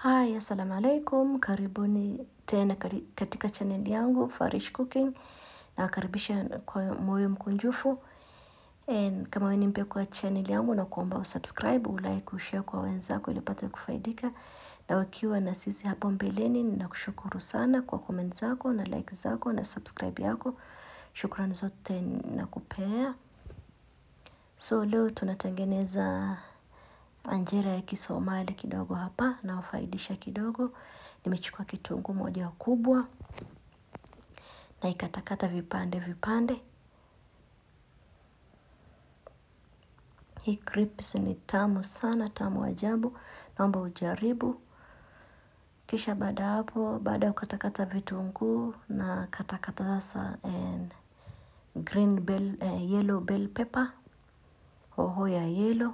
Hi, assalamu alaikum. Karibuni tena katika channel yangu Farish Cooking. Nawakaribisha kwa moyo mkunjufu. Kama wewe ni mpya kwa channel yangu, na kuomba usubscribe, ulike, ushare kwa wenzako ili upate kufaidika. Na ukiwa na sisi hapo mbeleni, ninakushukuru sana kwa comment zako na like zako na subscribe yako. Shukrani zote nakupea. So leo tunatengeneza anjera ya Kisomali kidogo hapa, na ufaidisha kidogo. Nimechukua kitunguu moja kubwa na ikatakata vipande vipande. Hii crips ni tamu sana, tamu ajabu. Naomba ujaribu. Kisha baada ya kukatakata vitunguu, na katakata sasa yellow bell pepper, hoho ya yellow,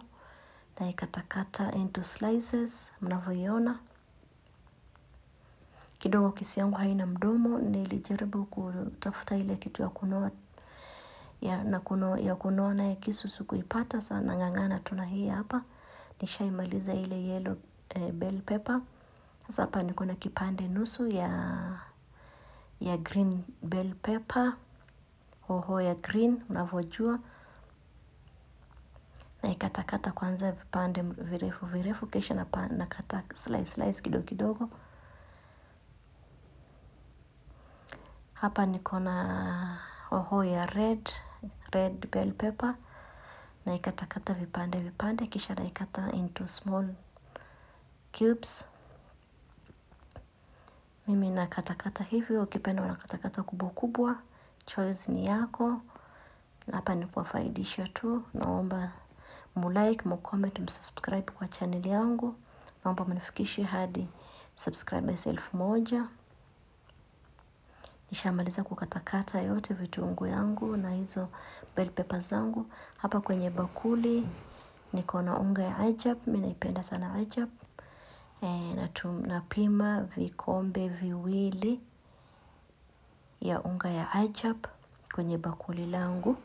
na ikatakata into slices mnavyoiona. Kidogo kisi yangu haina mdomo, nilijaribu kutafuta ile kitu ya kunoa ya kunoa na kisu sikuipata. Sana ngangana tuna hii hapa. Nishaimaliza ile yellow bell pepper. Sasa hapa niko na kipande nusu ya green bell pepper, hoho ya green unavyojua, na ikatakata kwanza vipande virefu virefu, kisha nakata slice kidogo kidogo. Hapa niko na hoho ya red bell pepper, na ikatakata vipande vipande, kisha naikata into small cubes. Mimi nakatakata hivyo, ukipenda unakatakata kubwa kubwa, choice ni yako. Hapa ni kuwafaidisha tu. Naomba mulike, mcomment, msubscribe kwa channel yangu. Naomba mnifikishie hadi subscribers 1000. Nishamaliza kukatakata yote vitunguu yangu na hizo bell pepper zangu. Hapa kwenye bakuli niko na unga ya Ajab. Mimi naipenda sana Ajab. Napima vikombe 2 ya unga ya Ajab kwenye bakuli langu.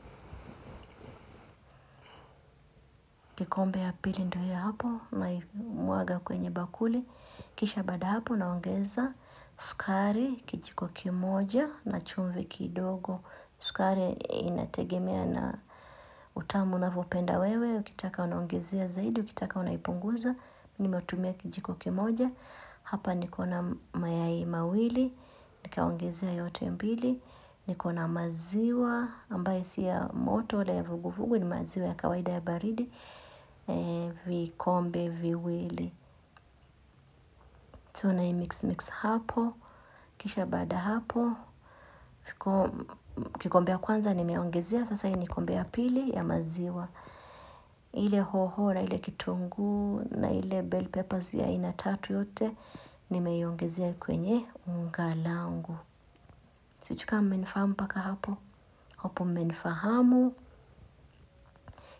Kikombe ya pili ndio hiyo hapo, na mwaga kwenye bakuli. Kisha baada hapo naongeza sukari kijiko kimoja na chumvi kidogo. Sukari inategemea na utamu unavyopenda wewe. Ukitaka unaongezea zaidi, ukitaka unaipunguza. Nimetumia kijiko kimoja. Hapa niko na mayai 2, nikaongezea yote 2. Niko na maziwa ambayo si ya moto wala ya vuguvugu, ni maziwa ya kawaida ya baridi, vikombe 2. So na mix hapo. Kisha baada hapo kikombe ya kwanza nimeongezea. Sasa hii ni kikombe ya pili ya maziwa. Ile hoho na ile kitunguu na ile bell peppers ya aina 3 yote nimeiongezea kwenye unga langu. Sijui kama mmenifahamu mpaka hapo. Hapo mmenifahamu.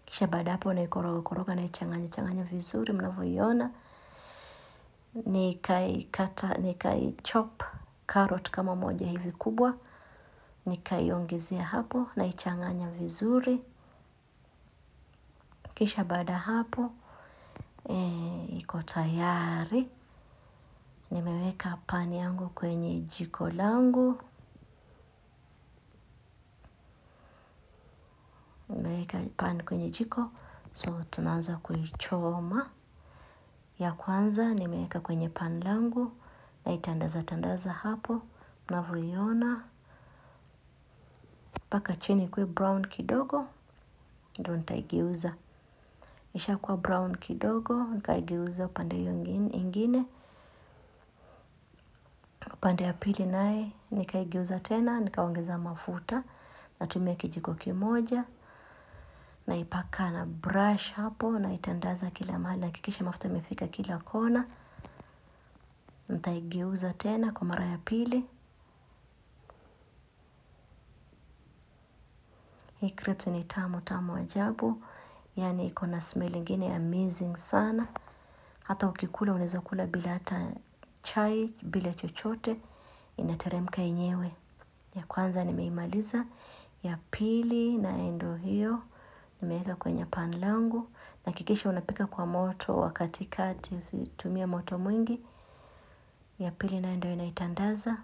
Kisha baada hapo naikoroga naichanganya vizuri mnavyoiona. Nikaichop carrot kama moja hivi kubwa. Nikaiongezea hapo, naichanganya vizuri. Kisha baada hapo iko tayari. Nimeweka pani yangu kwenye jiko langu. Nimeweka pani kwenye jiko. So tunaanza kuichoma. Ya kwanza nimeweka kwenye pan langu, naitandaza hapo mnavyoiona mpaka chini kuwe brown kidogo, ndio nitaigeuza. Ishakuwa brown kidogo, nikaigeuza upande hiyo nyingine. Upande ya pili naye nikaigeuza tena, nikaongeza mafuta. Natumia kijiko kimoja. Naipaka na brush hapo, naitandaza kila mahali, hakikisha mafuta imefika kila kona. Nitaigeuza tena kwa mara ya pili. Hii crepes ni tamu ajabu. Yani iko na smell ingine amazing sana. Hata ukikula unaweza kula bila hata chai, bila chochote. Inateremka yenyewe. Ya kwanza nimeimaliza. Ya pili na ndio hiyo nimeweka kwenye pan langu. Na hakikisha unapika kwa moto wa katikati, usitumie moto mwingi. ya pili nayo ndio inaitandaza.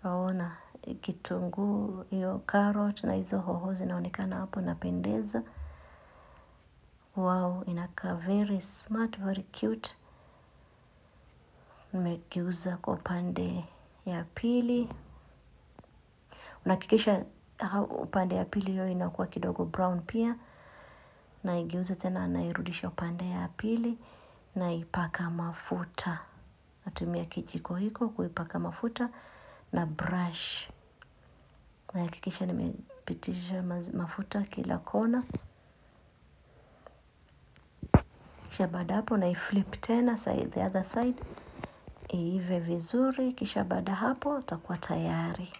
Waona kitunguu, hiyo carrot na hizo hoho zinaonekana hapo, napendeza. Wow, inakaa very smart, very cute. Nimegeuza kwa upande ya pili. Unahakikisha upande ya pili hiyo inakuwa kidogo brown pia. Naigeuza tena, nairudisha upande ya pili, naipaka mafuta. Natumia kijiko hiko kuipaka mafuta na brush. Nahakikisha nimepitisha mafuta kila kona. Kisha baada hapo naiflip tena the other side. Iive vizuri. Kisha baada hapo itakuwa tayari.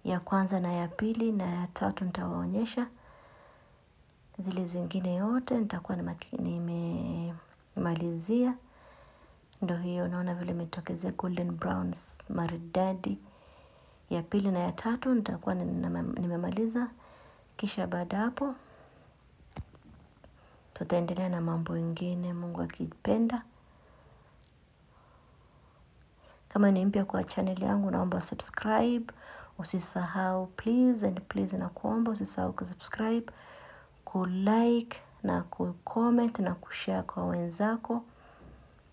Ya kwanza na ya pili na ya tatu nitawaonyesha. Zile zingine yote nitakuwa nimemalizia. Ndio hiyo, naona vile imetokezea golden browns maridadi. Ya pili na ya tatu nitakuwa nimemaliza. Kisha baada hapo tutaendelea na mambo mengine, Mungu akipenda. Kama ni mpya kwa channel yangu, naomba subscribe. Usisahau please and please, nakuomba usisahau kusubscribe, kulike na kucomment na kushare kwa wenzako.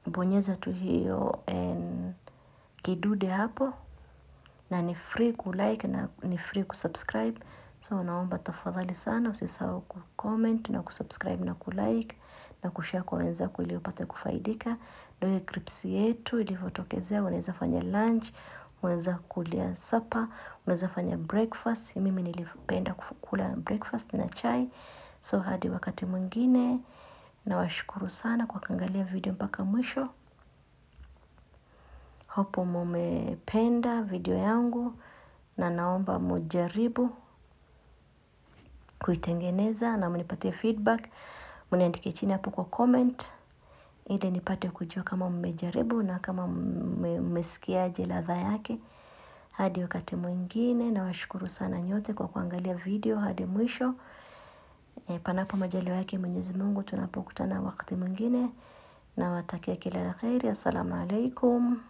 Bonyeza tu hiyo kidude hapo, na ni free kulike na ni free kusubscribe. So naomba tafadhali sana usisahau kucomment na kusubscribe na kulike na kushare kwa wenzako ili upate kufaidika. Ndio clips yetu ilivyotokezea. Unaweza fanya lunch, unaweza kulia supper, unaweza fanya breakfast. Mimi nilipenda kukula breakfast na chai. So hadi wakati mwingine, nawashukuru sana kwa kuangalia video mpaka mwisho. Hope mmependa video yangu na naomba mjaribu kuitengeneza na mnipatie feedback. Mniandikie chini hapo kwa comment ili nipate kujua kama mmejaribu na kama mmesikiaje ladha yake. Hadi wakati mwingine, nawashukuru sana nyote kwa kuangalia video hadi mwisho. Panapo majaliwa yake Mwenyezi Mungu, tunapokutana wakati mwingine, nawatakia kila la kheri. Assalamu alaikum.